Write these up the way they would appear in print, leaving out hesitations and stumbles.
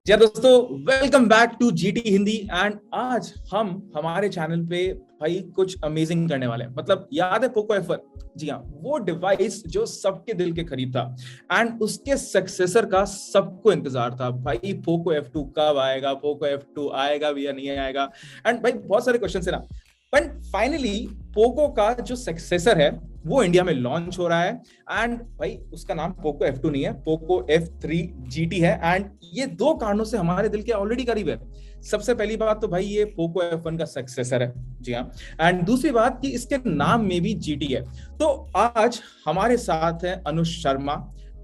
जी दोस्तों, welcome back to GT Hindi. And आज हम हमारे चैनल पे भाई कुछ अमेजिंग करने वाले हैं। मतलब याद है पोको F1? जी हाँ, वो डिवाइस जो सबके दिल के करीब था एंड उसके सक्सेसर का सबको इंतजार था। भाई पोको F2 कब आएगा, पोको F2 आएगा भी या नहीं आएगा। एंड भाई बहुत सारे क्वेश्चन है ना, बट फाइनली पोको का जो सक्सेसर है वो इंडिया में लॉन्च हो रहा है। एंड भाई उसका नाम पोको F2 नहीं है, पोको F3 GT है। एंड ये दो कारणों से हमारे दिल के ऑलरेडी करीब है। सबसे पहली बात तो भाई ये पोको F1 का सक्सेसर है, जी हाँ। एंड दूसरी बात कि इसके नाम में भी GT है। तो आज हमारे साथ है Anuj Sharma,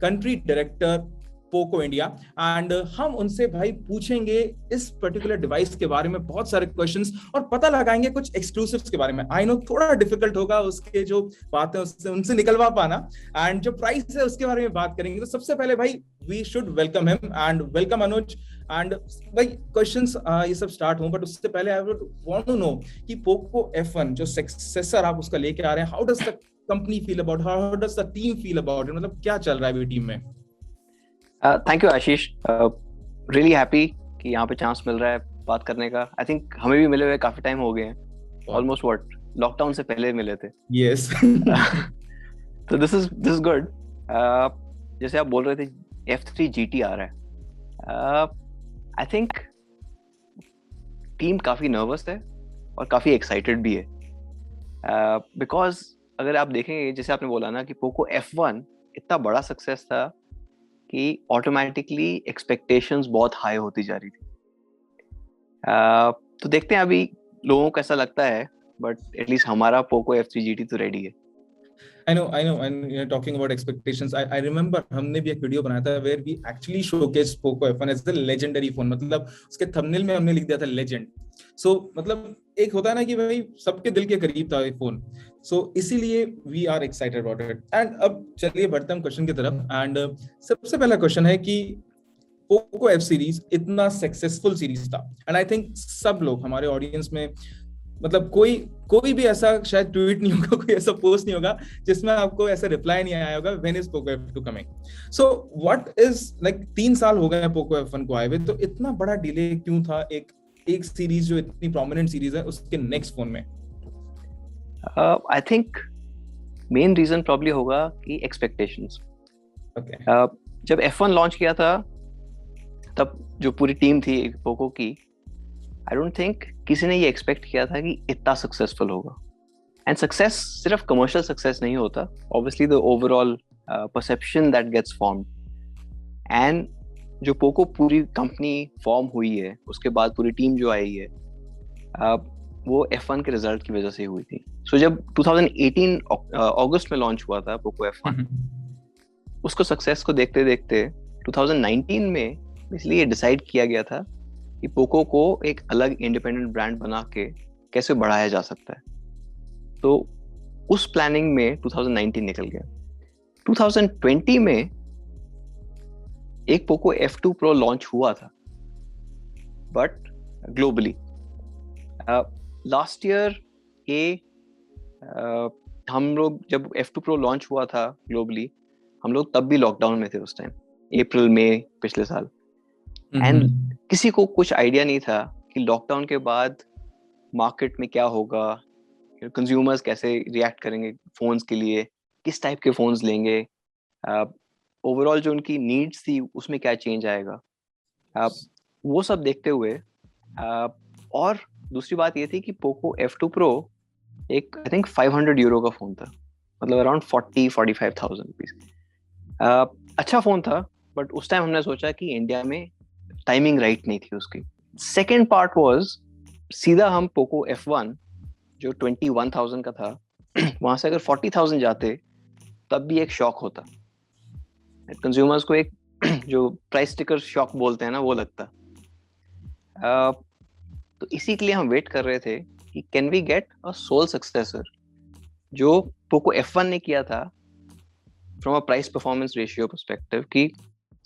country director Poco India. And हम उनसे भाई पूछेंगे इस पर्टिकुलर डिवाइस के बारे में बहुत सारे क्वेश्चंस और पता लगाएंगे कुछ एक्सक्लूसिव्स के बारे में। आई नो थोड़ा डिफिकल्ट होगा उसके जो बातें उससे उनसे निकलवा पाना। एंड जो प्राइस है उसके बारे में बात करेंगे। तो सबसे पहले भाई we should welcome him and welcome Anuj. And भाई क्वेश्चंस ये सब स्टार्ट हों, बट उससे पहले I would want to know कि पोको F1 जो सक्सेसर आप उसका लेके आ रहे हैं, how does the company feel about, how does the team feel about it, मतलब क्या चल रहा है अभी टीम में? Thank you Ashish. Really happy कि यहाँ पे चांस मिल रहा है बात करने का। आई थिंक हमें भी मिले हुए काफी टाइम हो गए हैं, ऑलमोस्ट लॉकडाउन से पहले मिले थे। यस। तो दिस इज गुड। जैसे आप बोल रहे थे F3 GT आ रहा है। आई थिंक टीम काफी नर्वस है और काफी एक्साइटेड भी है, बिकॉज अगर आप देखेंगे जैसे आपने बोला ना कि पोको F1 इतना बड़ा सक्सेस था कि ऑटोमेटिकली एक्सपेक्टेशंस बहुत हाई होती जा रही थी। तो देखते हैं अभी लोगों को कैसा लगता है, बट एटलीस्ट हमारा पोको F3 GT तो रेडी है। I know, and you're talking about expectations. I remember हमने भी एक वीडियो बनाया था where we actually showcased Poco F1 as the legendary phone. मतलब उसके थंबनेल में हमने लिख दिया था लेजेंड। सो मतलब एक होता है ना कि भाई सबके दिल के करीब था ये फोन। सो इसीलिए we are excited about it. And अब चलिए बढ़ते हम क्वेश्चन की तरफ। एंड सबसे पहला क्वेश्चन है कि पोको F सीरीज इतना सक्सेसफुल सीरीज था एंड आई थिंक सब लोग हमारे ऑडियंस में, मतलब कोई कोई भी ऐसा शायद ट्वीट नहीं होगा, कोई ऐसा पोस्ट नहीं होगा जिसमें आपको ऐसा रिप्लाई नहीं आया होगा when is Poco F2 coming. So what is like 3 साल हो गए पोको F1 को आए हुए, तो इतना बड़ा डिले क्यों था एक एक सीरीज जो इतनी प्रोमिनेंट सीरीज है उसके नेक्स्ट फोन में? I think main reason probably होगा कि एक्सपेक्टेशंस। जब F1 लॉन्च किया था तब जो पूरी टीम थी पोको की, आई डोंट थिंक किसी ने ये एक्सपेक्ट किया था कि इतना सक्सेसफुल होगा। एंड सक्सेस सिर्फ कमर्शियल सक्सेस नहीं होता, obviously the overall perception that gets formed. And जो पोको पूरी कंपनी फॉर्म हुई है उसके बाद पूरी टीम जो आई है, वो F1 के रिजल्ट की वजह से हुई थी। सो जब 2018 अगस्त में लॉन्च हुआ था पोको F1, उसको सक्सेस को देखते देखते 2019 में इसलिए ये डिसाइड किया गया था कि पोको को एक अलग इंडिपेंडेंट ब्रांड बना के कैसे बढ़ाया जा सकता है। तो उस प्लानिंग में 2019 निकल गया। 2020 में एक पोको F2 Pro लॉन्च हुआ था, बट ग्लोबली। लास्ट ईयर के हम लोग जब F2 Pro लॉन्च हुआ था ग्लोबली, हम लोग तब भी लॉकडाउन में थे उस टाइम, अप्रैल में पिछले साल। एंड किसी को कुछ आइडिया नहीं था कि लॉकडाउन के बाद मार्केट में क्या होगा, कंज्यूमर्स कैसे रिएक्ट करेंगे फोन्स के लिए, किस टाइप के फोन्स लेंगे, ओवरऑल जो उनकी नीड्स थी उसमें क्या चेंज आएगा, वो सब देखते हुए। और दूसरी बात ये थी कि पोको F2 Pro एक आई थिंक 500 यूरो का फोन था, मतलब अराउंड 40-45,000 रुपीज। अच्छा फोन था, बट उस टाइम हमने सोचा कि इंडिया में टाइमिंग राइट नहीं थी उसकी। सेकेंड पार्ट वाज, सीधा हम पोको F1 जो 21,000 का था वहां से अगर 40,000 जाते तब भी एक शॉक होता, कंज्यूमर्स को एक जो प्राइस स्टिकर शॉक बोलते हैं ना वो लगता। तो इसी के लिए हम वेट कर रहे थे कि can we get a soul successor जो पोको F1 ने किया था from a price performance ratio perspective, कि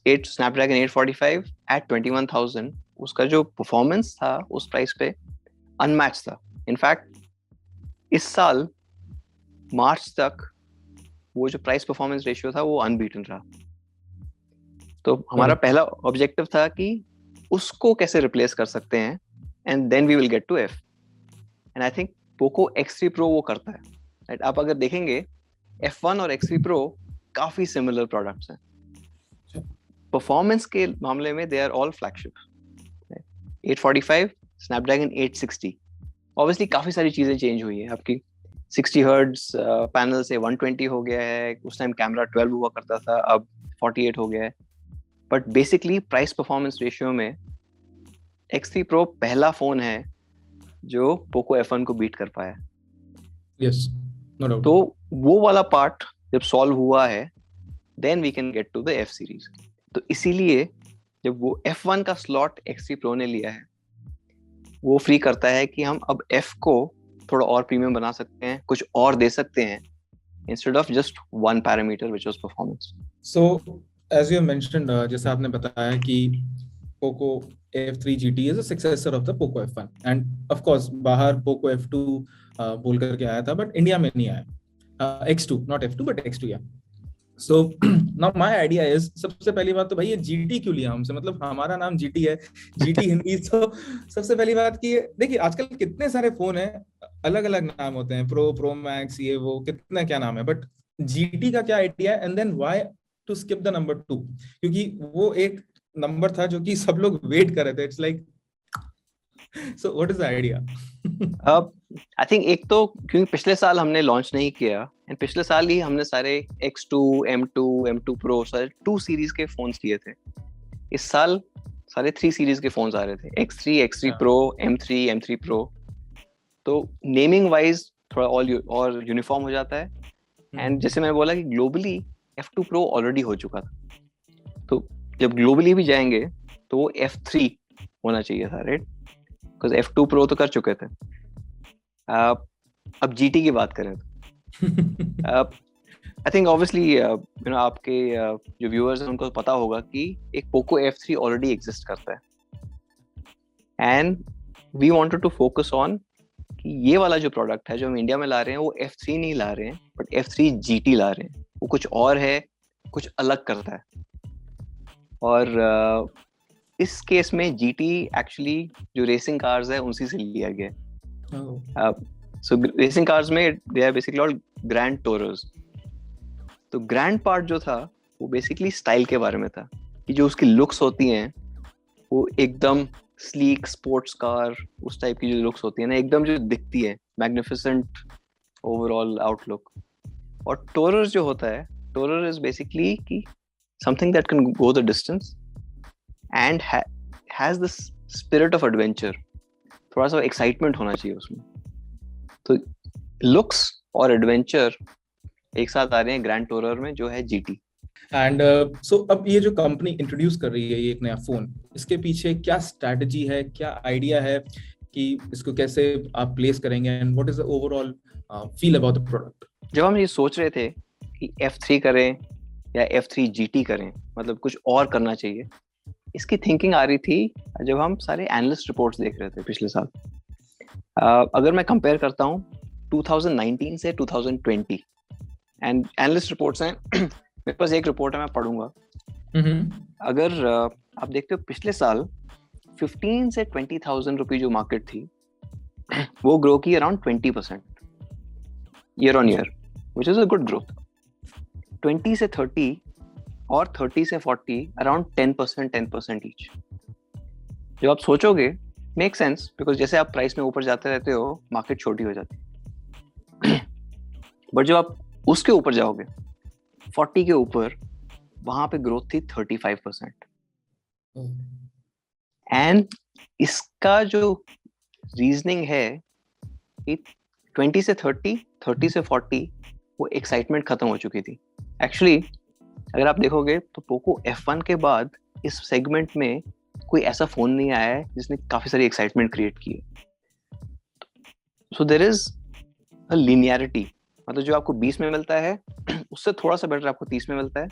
Snapdragon 845 at 21,000, उसका जो परफॉर्मेंस था उस प्राइस पे अनमैच था। इनफैक्ट इस साल मार्च तक वो जो प्राइस परफॉर्मेंस रेशियो था वो अनबीटन रहा। तो हमारा पहला ऑब्जेक्टिव था कि उसको कैसे रिप्लेस कर सकते हैं, and then we will get to F. And I think Poco X3 Pro वो करता है, राइट? आप अगर देखेंगे F1 और X3 Pro काफी सिमिलर प्रोडक्ट्स हैं। परफॉर्मेंस के मामले में they are all flagship. 845 Snapdragon 860, obviously काफी सारी चीजें चेंज हुई है आपकी। 60 हर्ट्ज पैनल से 120 हो गया है, उस टाइम कैमरा 12 हुआ करता था, अब 48 हो गया है। But basically price performance ratio में X3 Pro पहला फोन है जो पोको F1 को बीट कर पाया। Yes, no doubt. तो वो वाला पार्ट जब सॉल्व हुआ है, then we can get to the F series. तो इसीलिए जब वो F1 का स्लॉट X3 Pro ने लिया है, वो फ्री करता है कि हम अब F को थोड़ा और प्रीमियम बना सकते हैं, कुछ और दे सकते हैं, instead of just one parameter which was performance. So as you mentioned, जैसा आपने बताया कि Poco F3 GT is a successor of the Poco F1 and of course बाहर Poco F2 बोल करके आया था, but इंडिया में नहीं आया। X2, not F2 but X2, yeah. So now my idea is, सबसे पहली बात तो भाई ये GT क्यों लिया हमसे, मतलब हमारा नाम GT है, GT हिंदी। तो सबसे पहली बात कि देखिए आजकल कितने सारे फोन हैं, अलग अलग नाम होते हैं, प्रो मैक्स, ये वो कितना क्या नाम है, बट GT का क्या आइडिया है, and then why to skip the number 2? क्योंकि वो एक नंबर था जो कि सब लोग वेट कर रहे थे। It's like, so what is the idea? अब आई थिंक एक तो क्योंकि पिछले साल हमने लॉन्च नहीं किया, एंड पिछले साल ही हमने सारे X2, M2, M2 Pro सारे 2 सीरीज के फोन्स लिए थे। इस साल सारे 3 सीरीज के फोन्स आ रहे थे, X3, X3 Pro, M3, M3 Pro। तो नेमिंग वाइज थोड़ा और यूनिफॉर्म हो जाता है। एंड जैसे मैंने बोला कि ग्लोबली F2 Pro ऑलरेडी हो चुका था, तो जब ग्लोबली भी जाएंगे तो वो F3 होना चाहिए था, राइट? बिकॉज F2 Pro तो कर चुके थे। अब GT की बात करें तो आई थिंक ऑब्वियसली आपके जो व्यूअर्स हैं उनको पता होगा कि एक पोको F3 ऑलरेडी एग्जिस्ट करता है, and we wanted to focus on कि ये वाला जो प्रोडक्ट है जो हम इंडिया में ला रहे हैं वो F3 नहीं ला रहे हैं, बट F3 GT ला रहे हैं। वो कुछ और है, कुछ अलग करता है। और इस केस में GT एक्चुअली जो रेसिंग कार्स है उनसे से लिया गया है। सो रेसिंग कार्स में they are basically all grand tourers. तो ग्रैंड पार्ट जो था वो बेसिकली स्टाइल के बारे में था, कि जो उसकी लुक्स होती हैं वो एकदम स्लीक स्पोर्ट्स कार, उस टाइप की जो लुक्स होती है ना, एकदम जो दिखती है, मैग्निफिसेंट ओवरऑल आउटलुक। और टूरर्स जो होता है, टूरर इज बेसिकली कि something that can go the distance and has the spirit of adventure. थोड़ा सा एक्साइटमेंट होना चाहिए उसमें। तो लुक्स और एडवेंचर एक साथ आ रहे हैं ग्रैंड टूरर में, जो है GT। एंड सो अब ये जो कंपनी इंट्रोड्यूस कर रही है ये एक नया फोन, इसके पीछे क्या स्ट्रैटेजी है, क्या आइडिया है कि इसको कैसे आप प्लेस करेंगे, and what is the overall feel about the product? जब हम ये सोच रहे थे कि F3 करें या F3 GT करें, मतलब कुछ और करना चाहिए, इसकी थिंकिंग आ रही थी जब हम सारे एनालिस्ट रिपोर्ट्स देख रहे थे पिछले साल। अगर मैं कंपेयर करता हूँ 2019 से 2020, एंड एनालिस्ट रिपोर्ट्स हैं, मेरे पास एक रिपोर्ट है, मैं पढ़ूंगा। अगर आप देखते हो पिछले साल 15 से 20,000 रुपए जो मार्केट थी वो ग्रो की around 20% year on year, which is a good growth. 20 से 30 और 30 से 40 अराउंड 10% ईच। जो आप सोचोगे मेक सेंस, बिकॉज जैसे आप प्राइस में ऊपर जाते रहते हो मार्केट छोटी हो जाती है। बट जब आप उसके ऊपर जाओगे 40 के ऊपर, वहां पे ग्रोथ थी 35%। एंड इसका जो रीजनिंग है कि 20 से 30, 30 से 40 वो एक्साइटमेंट खत्म हो चुकी थी। एक्चुअली अगर आप देखोगे तो पोको F1 के बाद इस सेगमेंट में कोई ऐसा फोन नहीं आया है जिसने काफी सारी एक्साइटमेंट क्रिएट की है। So there is a linearity, मतलब जो आपको 20 में मिलता है उससे थोड़ा सा बेटर आपको 30 में मिलता है,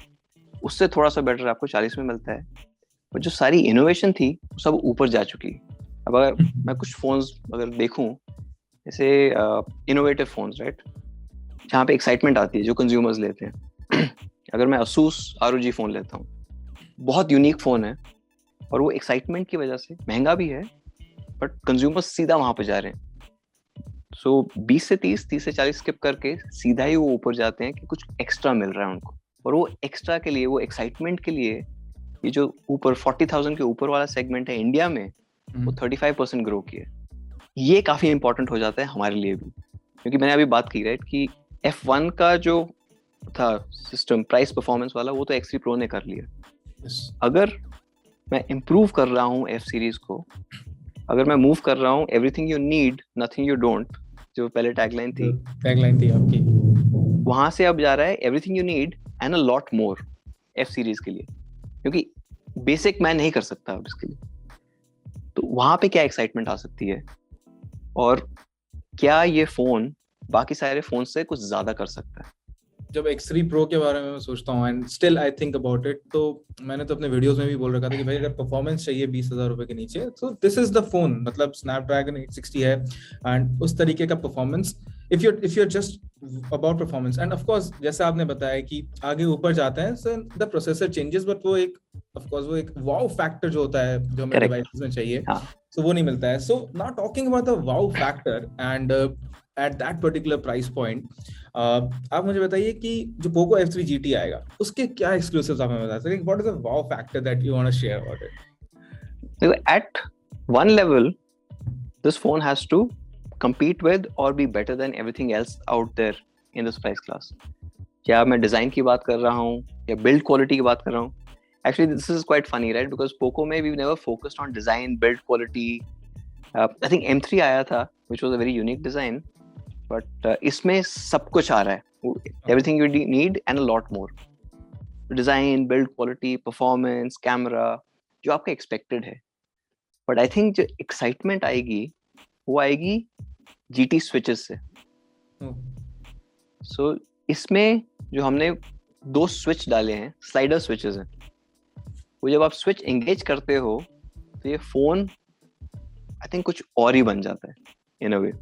उससे थोड़ा सा बेटर आपको 40 में मिलता है। और जो सारी इनोवेशन थी वो सब ऊपर जा चुकी है। अब अगर मैं कुछ फोन्स अगर देखूं, जैसे इनोवेटिव फोन्स, राइट, जहाँ पे एक्साइटमेंट आती है जो कंज्यूमर्स लेते हैं। अगर मैं Asus ROG फोन लेता हूँ, बहुत यूनिक फोन है, और वो एक्साइटमेंट की वजह से महंगा भी है, बट कंज्यूमर्स सीधा वहां पे जा रहे हैं। सो 20 से 30 से 40 स्किप करके सीधा ही वो ऊपर जाते हैं कि कुछ एक्स्ट्रा मिल रहा है उनको, और वो एक्स्ट्रा के लिए, वो एक्साइटमेंट के लिए, ये जो ऊपर 40,000 के ऊपर वाला सेगमेंट है इंडिया में, वो 35% ग्रो किया। ये काफी इंपॉर्टेंट हो जाता है हमारे लिए भी, क्योंकि मैंने अभी बात की राइट कि F1 का जो था सिस्टम प्राइस परफॉर्मेंस वाला, वो तो X3 Pro ने कर लिया। अगर मैं इम्प्रूव कर रहा हूँ F सीरीज को, अगर मैं मूव कर रहा हूँ everything you need nothing you don't, जो पहले टैगलाइन थी आपकी, वहां से अब जा रहा है everything you need and a lot more F series के लिए, क्योंकि बेसिक मैं नहीं कर सकता अब इसके लिए। तो वहां पे क्या एक्साइटमेंट आ सकती है, और क्या ये फोन बाकी सारे फोन से कुछ ज्यादा कर सकता है? जब X3 Pro के बारे में मैं सोचता हूँ and still I think about it, तो मैंने तो अपने वीडियोस में भी बोल रखा था कि भाई अगर परफॉर्मेंस चाहिए 20,000 रुपए के नीचे, तो दिस इज द फोन। मतलब स्नैपड्रैगन 860 है एंड उस तरीके का performance, if you just about performance. End of course जैसे आपने बताया कि आगे ऊपर जाते हैं, so the processor changes, but वो एक ऑफ कोर्स वो एक वाओ फैक्टर जो होता है जो हमें डिवाइसेस में चाहिए, सो वो नहीं मिलता है। So now talking about the wow factor and at that particular price point, आप मुझे बताइए कि जो पोको F3 GT आएगा, उसके क्या एक्सक्लूसिव्स आप हमें बता सकते हैं? What is the wow factor that you want to share about it? देखो, at one level this phone has to compete with or be better than everything else out there in this price class. क्या मैं design की बात कर रहा हूँ या build quality की बात कर रहा हूँ? Actually, this is quite funny, right? Because Poco में we've never focused on design, build quality. I think M3 आया था, which was a very unique design, but इसमें सब कुछ आ रहा है, everything you need and a lot more. Design, build quality, performance, camera, जो आपका expected है. But I think जो excitement आएगी, वो आएगी GT switches से। So इसमें जो हमने दो स्विच डाले हैं, स्लाइडर स्विचेस हैं, वो जब आप स्विच एंगेज करते हो तो ये फोन आई थिंक कुछ और ही बन जाता है इन अ वे।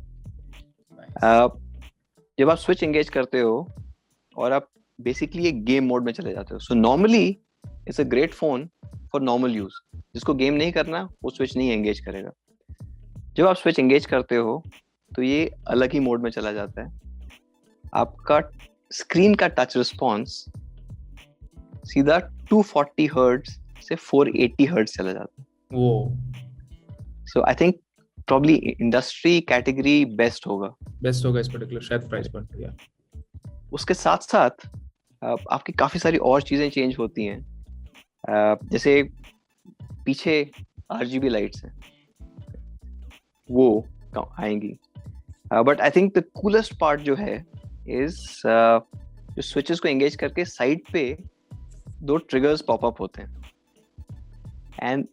जब आप स्विच एंगेज करते हो और आप बेसिकली एक गेम मोड में चले जाते हो, so normally it's a great phone for normal use. जिसको गेम नहीं करना वो स्विच नहीं एंगेज करेगा। जब आप स्विच एंगेज करते हो तो ये अलग ही मोड में चला जाता है। आपका स्क्रीन का टच रिस्पॉन्स सीधा 240 हर्ट्ज से 480 हर्ट्ज चला जाता है। वो so I think probably industry category best होगा इस पर्टिकुलर शायद प्राइस पॉइंट पे। उसके साथ साथ आपकी काफी सारी और चीजें चेंज होती हैं, जैसे पीछे RGB लाइट्स हैं वो आएंगी। But I think the coolest part जो है इज जो स्विचेस को एंगेज करके साइड पे दो ट्रिगर्स पॉपअप होते हैं, एंड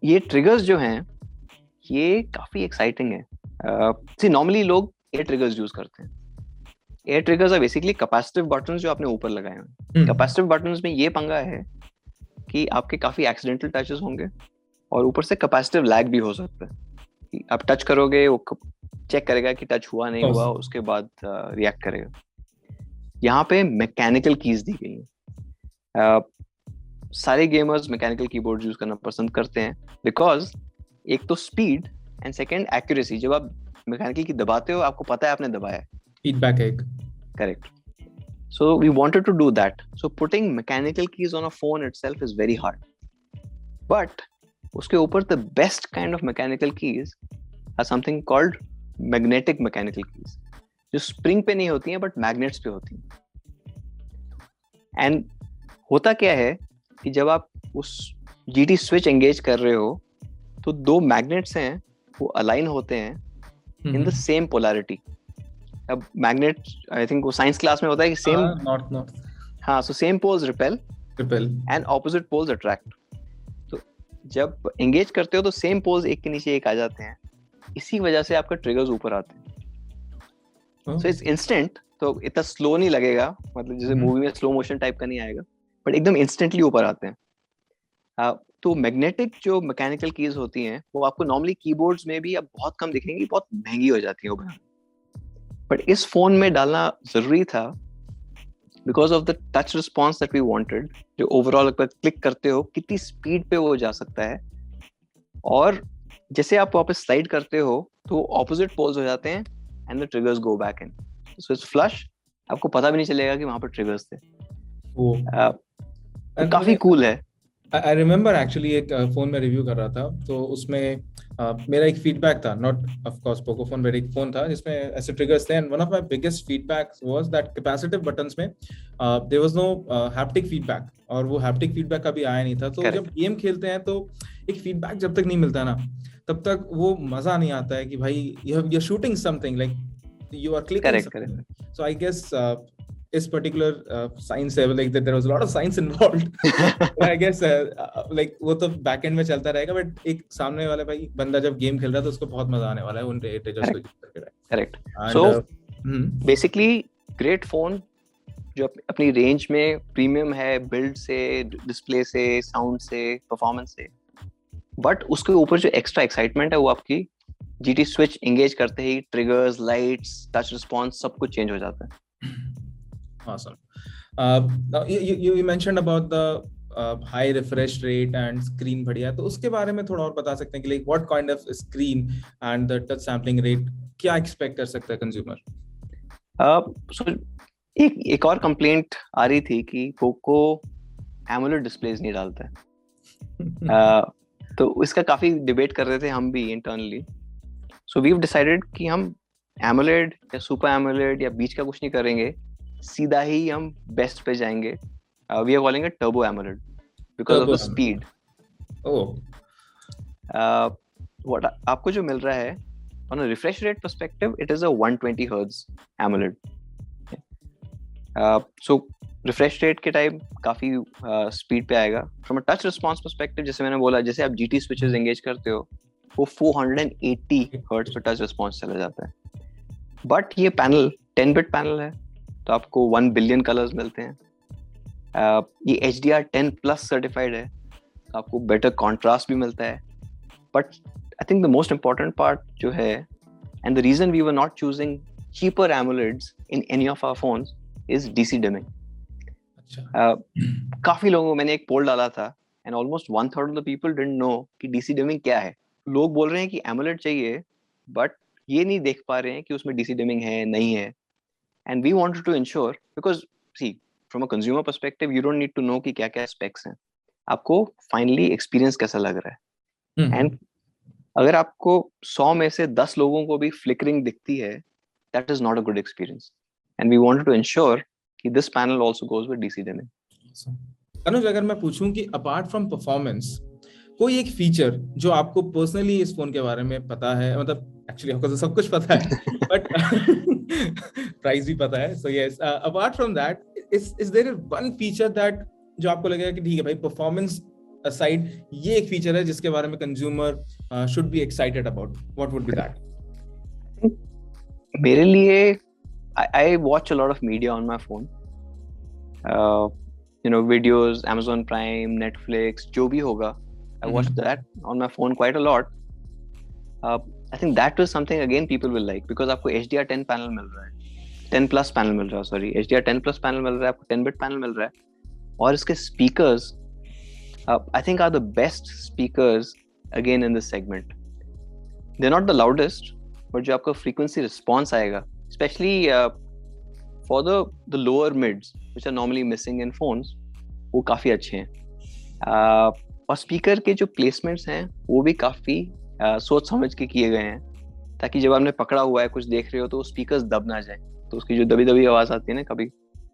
ये ट्रिगर्स जो हैं ये काफी एक्साइटिंग है। नॉर्मली लोग एयर ट्रिगर्स यूज करते हैं। Air triggers are basically capacitive buttons जो आपने ऊपर लगाए हैं। कैपेसिटिव बटन्स में ये पंगा है कि आपके काफी एक्सीडेंटल टचेस होंगे और ऊपर से कैपेसिटिव लैग भी हो सकता है। आप टच करोगे, वो चेक करेगा कि टच हुआ नहीं हुआ, उसके बाद रिएक्ट करेगा। यहाँ पे मैकेनिकल कीज दी गई है। सारे गेमर्स मैकेनिकल कीबोर्ड यूज करना पसंद करते हैं बिकॉज एक तो स्पीड एंड सेकंड एक्यूरेसी। जब आप मैकेनिकल की दबाते हो आपको पता है आपने दबाया, फीडबैक है। Correct. So we wanted to do that. So putting mechanical keys on a phone itself is very hard. But उसके ऊपर the best kind of mechanical keys are something called magnetic mechanical keys, जो spring पे नहीं होती हैं but magnets पे होती हैं। And होता क्या है कि जब आप उस GT switch engage कर रहे हो तो दो magnets हैं वो align होते हैं in the same polarity. अब मैग्नेट आई थिंक वो साइंस क्लास में होता है कि सेम नॉर्थ हाँ, so same poles repel and opposite poles attract. तो जब एंगेज करते हो तो सेम पोल्स एक के नीचे एक आ जाते हैं, इसी वजह से आपका ट्रिगर्स ऊपर आते हैं। सो इट्स इंस्टेंट, तो इतना स्लो नहीं लगेगा, मतलब जैसे मूवी में स्लो मोशन टाइप का नहीं आएगा, बट एकदम इंस्टेंटली ऊपर आते हैं। तो मैग्नेटिक जो मैकेनिकल कीज होती हैं वो आपको नॉर्मली कीबोर्ड्स में भी अब बहुत कम दिखेंगी, बहुत महंगी हो जाती है वो बनाना। बट इस फोन में डालना जरूरी था because of the touch response that we wanted, जो ओवरऑल पर क्लिक करते हो कितनी स्पीड पे वो जा सकता है, और जैसे आप वापस स्लाइड करते हो तो ऑपोजिट पोल्स हो जाते हैं and the triggers go back in, so it's flush, आपको पता भी नहीं चलेगा कि वहां पर ट्रिगर्स थे। तो काफी कूल है। आई रिमेम्बर एक्चुअली एक फोन में रिव्यू कर रहा था, तो उसमें मेरा एक फीडबैक था, not of course Poco phone, मेरा एक फोन था जिसमें ऐसे ट्रिगर्स थे, and one of my biggest feedbacks was that capacitive buttons में there was no haptic feedback, और वो हैप्टिक फीडबैक कभी आया नहीं था। तो Correct. जब गेम खेलते हैं तो एक फीडबैक जब तक नहीं मिलता ना, तब तक वो मजा नहीं आता है कि भाई you are shooting something, like you are clicking Correct, something. correct. So I guess this particular science like that there was a lot of science involved. But I guess like वो तो back end में चलता रहेगा, but एक सामने वाला भाई बंदा जब गेम खेल रहा है तो उसको बहुत मजा आने वाला है उन ट्रिगर्स को यूज करके। Correct. So basically great phone जो अपनी रेंज में प्रीमियम है, बिल्ड से, डिस्प्ले से, साउंड से, परफॉर्मेंस से, बट उसके ऊपर जो एक्स्ट्रा एक्साइटमेंट है वो आपकी GT स्विच एंगेज करते ही ट्रिगर्स, लाइट्स, टच रिस्पॉन्स सब कुछ चेंज हो जाता है। Awesome. You mentioned about the high refresh rate and screen बढ़िया, तो उसके बारे में थोड़ा और बता सकते हैं कि like what kind of screen and the touch sampling rate क्या expect कर सकता है consumer? So एक और कंप्लेंट आ रही थी कि पोको एमोलेड डिस्प्लेस नहीं डालता है। तो इसका काफी डिबेट कर रहे थे हम भी internally. So we have decided कि हम एमोलेड या सुपर एमोलेड या बीच का कुछ नहीं करेंगे, सीधा ही हम बेस्ट पे जाएंगे। We are calling it turbo AMOLED because of the speed. What आपको जो मिल रहा है on a refresh rate perspective, it is a 120 hertz AMOLED. So refresh rate के टाइम काफी स्पीड पे आएगा। From a touch response perspective, जैसे मैंने बोला, जैसे आप GT स्विचेस एंगेज करते हो वो 480 हर्ट्ज पे टच रिस्पॉन्स चला जाता है। बट ये पैनल 10 बिट पैनल है, तो आपको 1 बिलियन कलर्स मिलते हैं। ये HDR10 प्लस सर्टिफाइड है, तो आपको बेटर कॉन्ट्रास्ट भी मिलता है। But I think the most important part जो है, and the reason we were not choosing cheaper AMOLEDs in any of our phones is DC dimming. काफी लोगों, मैंने एक पोल डाला था and almost 1/3 of the people didn't know कि DC dimming क्या है। लोग बोल रहे हैं कि AMOLED चाहिए, but ये नहीं देख पा रहे हैं कि उसमें DC dimming है नहीं है। And we wanted to ensure, because see, from a consumer perspective, you don't need to know कि क्या क्या specs हैं, आपको finally experience कैसा लग रहा है। And अगर आपको 100 में से 10 लोगों को भी flickering दिखती है, that is not a good experience. And we wanted to ensure कि this panel also goes with DC dimming. अनुज, अगर मैं पूछूं कि अपार्ट फ्रॉम परफॉर्मेंस कोई एक फीचर जो आपको पर्सनली इस फोन के बारे में पता है, मतलब एक्चुअली आपको तो सब कुछ पता है बट प्राइस भी पता है, so yes, apart from that is there one feature that जो आपको लगेगा कि ठीक है भाई, परफॉर्मेंस असाइड ये एक फीचर है जिसके बारे में consumer should be excited about, what would be that? मेरे लिए I watch a lot of media on my phone. Videos, Amazon Prime, Netflix, जो भी होगा, I watch that on my phone quite a lot. I think that is something again people will like, because आपको HDR10 panel मिल रहा है, 10 plus panel मिल रहा है, sorry HDR10 plus panel मिल रहा है, आपको 10 बिट पैनल मिल रहा है, और इसके speakers I think are the best speakers again in this segment. They're not the loudest, but जो आपका frequency response आएगा, especially for the lower mids which are normally missing in phones, वो काफी अच्छे हैं। और स्पीकर के जो प्लेसमेंट्स हैं वो भी काफी सोच समझ के किए गए हैं, ताकि जब आपने पकड़ा हुआ है, कुछ देख रहे हो, तो स्पीकर्स दब ना जाए, तो उसकी जो दबी दबी आवाज आती है ना कभी,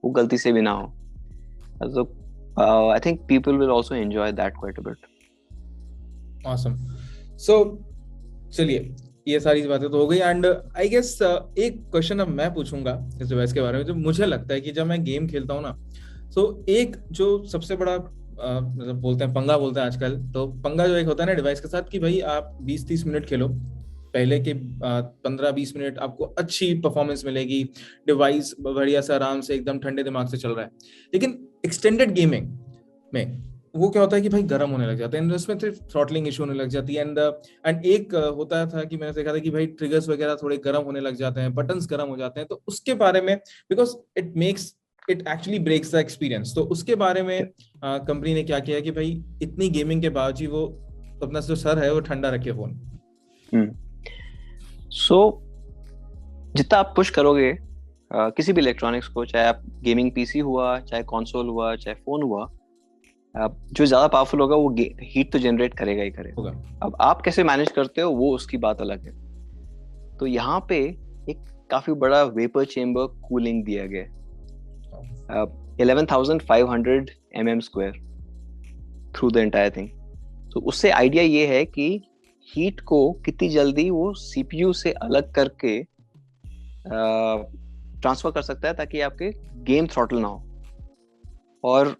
वो गलती से भी ना हो। So I think people will also enjoy that quite a bit. Awesome. So चलिए, ये सारी बातें तो हो गई, एंड आई गेस एक क्वेश्चन अब मैं पूछूंगा इस डिवाइस के बारे में, जो मुझे लगता है कि जब मैं गेम खेलता हूँ ना, तो एक जो सबसे बड़ा मतलब बोलते हैं पंगा, बोलते हैं आजकल, तो पंगा जो एक होता है ना डिवाइस के साथ, कि भाई आप 20-30 मिनट खेलो, पहले के 15-20 मिनट आपको अच्छी परफॉर्मेंस मिलेगी, डिवाइस बढ़िया से आराम से एकदम ठंडे दिमाग से चल रहा है, लेकिन एक्सटेंडेड गेमिंग में वो क्या होता है कि भाई गर्म होने लग जाता है, उसमें थ्रॉटलिंग इशू होने लग जाती है, एंड एक होता था कि मैंने देखा था कि भाई ट्रिगर्स वगैरह थोड़े गर्म होने लग जाते हैं, बटन्स गर्म हो जाते हैं, तो उसके बारे में, because it makes it actually breaks the experience. तो उसके बारे में कंपनी ने क्या किया कि भाई इतनी गेमिंग के बावजूद वो अपना जो सर है वो ठंडा रखे फोन। सो जितना आप पुश करोगे किसी भी इलेक्ट्रॉनिक्स को, चाहे आप गेमिंग पीसी हुआ, चाहे कंसोल हुआ, चाहे फोन हुआ, जो ज्यादा पावरफुल होगा वो हीट तो जनरेट करेगा ही करेगा। अब आप कैसे मैनेज करते हो वो उसकी बात अलग है। तो यहाँ पे एक काफी बड़ा वेपर चेम्बर कूलिंग दिया गया, 11,500 mm² through the entire thing. तो उससे आइडिया ये है कि हीट को कितनी जल्दी वो सीपीयू से अलग करके ट्रांसफर कर सकता है, ताकि आपके गेम थ्रॉटल ना हो। और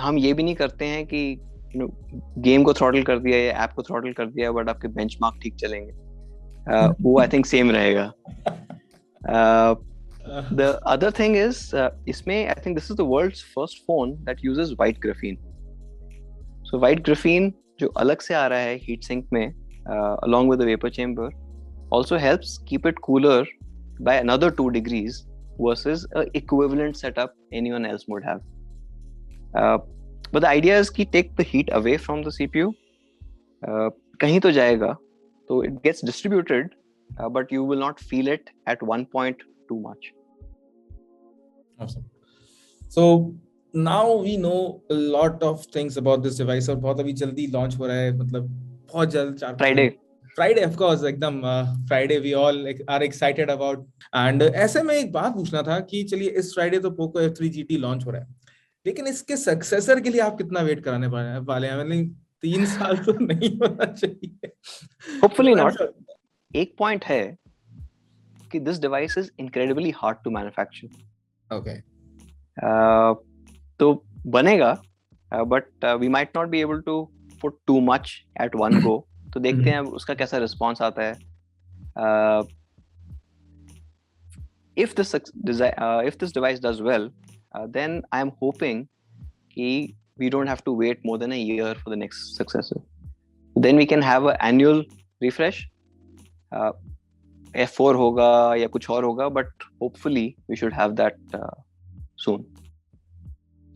हम ये भी नहीं करते हैं कि गेम को थ्रॉटल कर दिया या ऐप को थ्रॉटल कर दिया बट आपके बेंचमार्क ठीक चलेंगे। वो आई थिंक सेम रहेगा। The other thing is, इसमें I think this is the world's first phone that uses white graphene. So white graphene जो अलग से आ रहा है heat sink में, along with the vapor chamber, also helps keep it cooler by another 2 degrees versus a equivalent setup anyone else would have. But the idea is कि take the heat away from the CPU. कहीं तो जाएगा, so it gets distributed, but you will not feel it at one point too much. Awesome. So now we know a lot of things about this device और बहुत अभी जल्दी launch हो रहा है, मतलब बहुत जल्द, Friday of course, एकदम Friday we all are excited about. And ऐसे में एक बात पूछना था कि चलिए इस फ्राइडे तो Poco F3 GT लॉन्च हो रहा है, लेकिन इसके सक्सेसर के लिए आप कितना वेट कराने वाले हैं? मतलब 3 साल तो नहीं होना चाहिए। Hopefully not. एक पॉइंट है कि this device is incredibly hard to manufacture. Okay. तो बनेगा, but we might not be able to put too much at one go. तो देखते हैं उसका कैसा रिस्पॉन्स आता है। If this device does well, then I am hoping कि we don't have to wait more than a year for the next successor. Then we can have an annual refresh. F4 होगा या कुछ और होगा, but hopefully we should have that soon.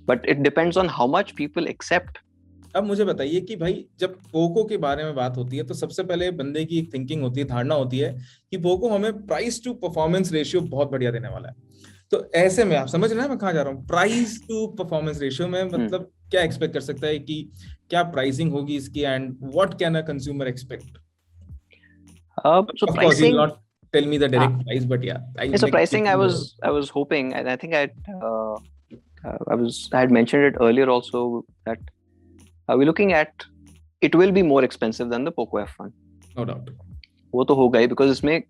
But it depends on how much people accept. अब मुझे बताइए कि भाई जब पोको के बारे में बात होती है तो सबसे पहले बंदे की एक थिंकिंग होती है, धारणा होती है कि पोको हमें प्राइस टू परफॉर्मेंस रेशियो बहुत बढ़िया देने वाला है। तो ऐसे में आप समझ रहे हैं मैं कहाँ जा रहा हूँ? प्राइस टू परफॉर्मेंस रेशियो में मतलब क्या एक्सपेक्ट कर सकता है कि क्या प्राइसिंग होगी इसकी, and what can a consumer expect? So pricing, you'll not tell me the direct price, but yeah. So pricing, I was hoping, and I think I had mentioned it earlier also, that we're looking at, it will be more expensive than the Poco F1. No doubt. वो तो होगा ही, because इसमें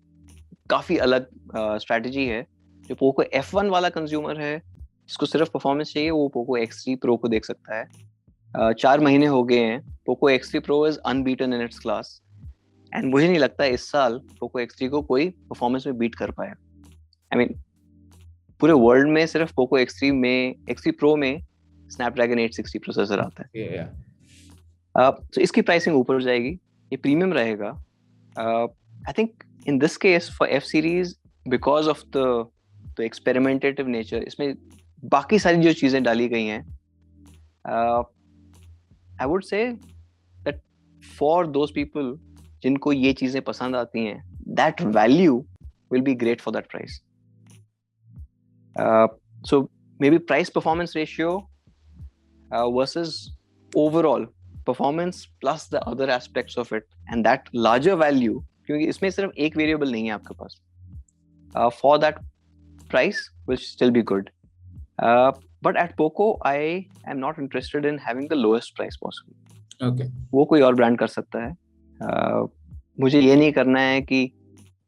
काफी अलग strategy है। जो Poco F1 वाला consumer है, जिसको सिर्फ परफॉर्मेंस चाहिए, वो Poco X3 Pro को देख सकता है। 4 महीने हो गए हैं, Poco X3 Pro is unbeaten in its class, and मुझे नहीं लगता इस साल Poco X3 को कोई परफॉर्मेंस में बीट कर पाया। I mean, पूरे वर्ल्ड में सिर्फ Poco X3 Pro में Snapdragon 860 प्रोसेसर आता है। तो इसकी प्राइसिंग ऊपर जाएगी, ये प्रीमियम रहेगा। I think in this case for F series, because of the experimentative nature, इसमें बाकी सारी जो चीजें डाली गई हैं, I would say that for those people जिनको ये चीजें पसंद आती हैं, that value will be great for that price. So may be price performance ratio versus overall performance plus the other aspects of it, and that larger value, क्योंकि इसमें सिर्फ एक वेरिएबल नहीं है आपके पास, for that price will still be good. But at Poco I am not interested in having the lowest price possible. Okay. वो कोई और ब्रांड कर सकता है। मुझे ये नहीं करना है कि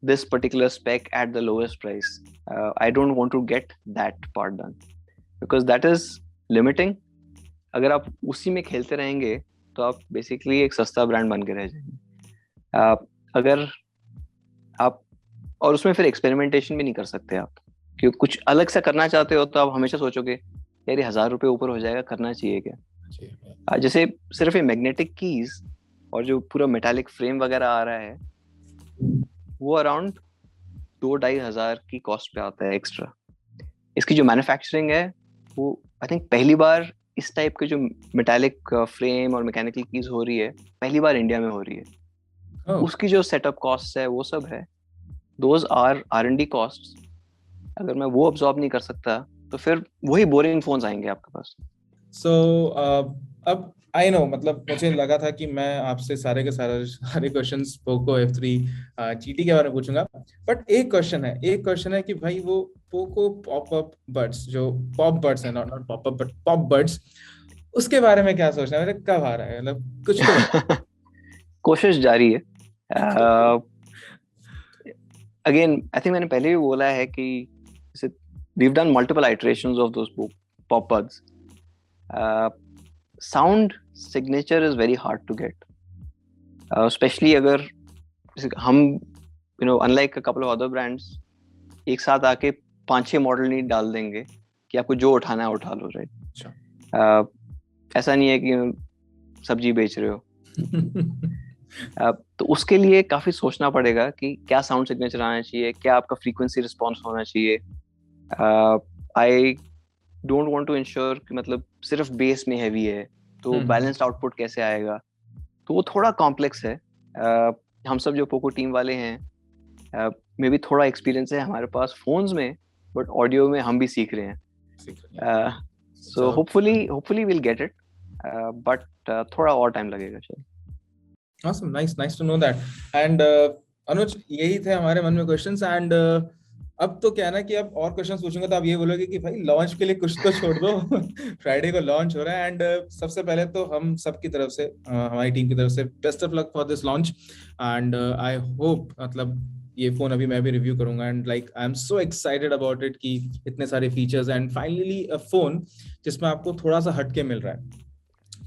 this particular spec at the lowest price. I don't want to get that part done because that is limiting. अगर आप उसी में खेलते रहेंगे तो आप बेसिकली एक सस्ता ब्रांड बन के रह जाएंगे। अगर आप, और उसमें फिर एक्सपेरिमेंटेशन भी नहीं कर सकते आप, क्योंकि कुछ अलग से करना चाहते हो तो आप हमेशा सोचोगे यार ये 1000 रुपये ऊपर हो जाएगा, करना चाहिए क्या। जैसे सिर्फ ये मैग्नेटिक कीज और जो पूरा मेटालिक फ्रेम वगैरह आ रहा है, वो अराउंड 2-2.5 हज़ार की कॉस्ट पे आता है एक्स्ट्रा। इसकी जो मैन्युफैक्चरिंग है वो आई थिंक पहली बार इस टाइप के जो मेटालिक फ्रेम और मैकेनिकल कीज हो रही है, पहली बार इंडिया में हो रही है. Oh. उसकी जो सेटअप कॉस्ट है वो सब है, दोज आर R&D कॉस्ट्स. अगर मैं वो अब्सॉर्ब नहीं कर सकता तो फिर वही बोरिंग फोन्स आएंगे आपके पास. So, अब आई नो, मतलब मुझे लगा था कि मैं आपसे सारे के सारे क्वेश्चंस पोको F3 GT के बारे में पूछूंगा, बट एक क्वेश्चन है कि भाई वो पोको पॉपअप बड्स, जो पॉप बड्स है, not popup but pop buds, उसके बारे में क्या सोचना है, मतलब कब आ रहा है, मतलब कुछ तो बता. कोशिश जारी है. अगेन आई थिंक मैंने पहले भी बोला है कि we've done multiple iterations of those pop buds. Sound signature is very hard to get, especially अगर हम unlike a couple of other brands एक साथ आके 5-6 मॉडल नहीं डाल देंगे कि आपको जो उठाना है उठा लो, राइट. ऐसा नहीं है कि सब्जी बेच रहे हो. तो उसके लिए काफी सोचना पड़ेगा कि क्या साउंड सिग्नेचर आना चाहिए, क्या आपका फ्रीक्वेंसी रिस्पॉन्स होना चाहिए. I don't want to ensure कि मतलब सिर्फ बेस में हैवी है तो बैलेंस्ड आउटपुट कैसे आएगा. तो वो थोड़ा कॉम्प्लेक्स है. हम सब जो पोको टीम वाले हैं, मे बी थोड़ा एक्सपीरियंस है हमारे पास फोन्स में, बट ऑडियो में हम भी सीख रहे हैं. So hopefully will get it, but थोड़ा और टाइम लगेगा शायद. Awesome, nice to know that. And अनुज, यही थे हमारे मन में क्वेश्चंस. एंड अब तो क्या है ना कि अब और क्वेश्चंस पूछूंगा तो आप ये बोलोगे कि भाई लॉन्च के लिए कुछ तो छोड़ दो. फ्राइडे को लॉन्च हो रहा है. एंड सबसे पहले तो हम सबकी तरफ से, हमारी टीम की तरफ से, best of luck for this launch. And I hope, मतलब ये फोन अभी मैं भी रिव्यू करूंगा, and like I am so excited about it कि इतने सारे features and finally a phone जिसमें आपको थोड़ा सा हटके मिल रहा है,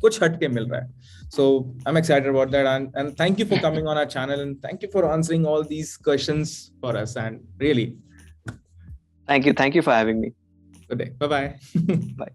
कुछ हटके मिल रहा है. So I'm excited about that, and thank you for coming on our channel, and thank you for answering all these questions for us, and really thank you for having me. Good day. Bye bye. Bye.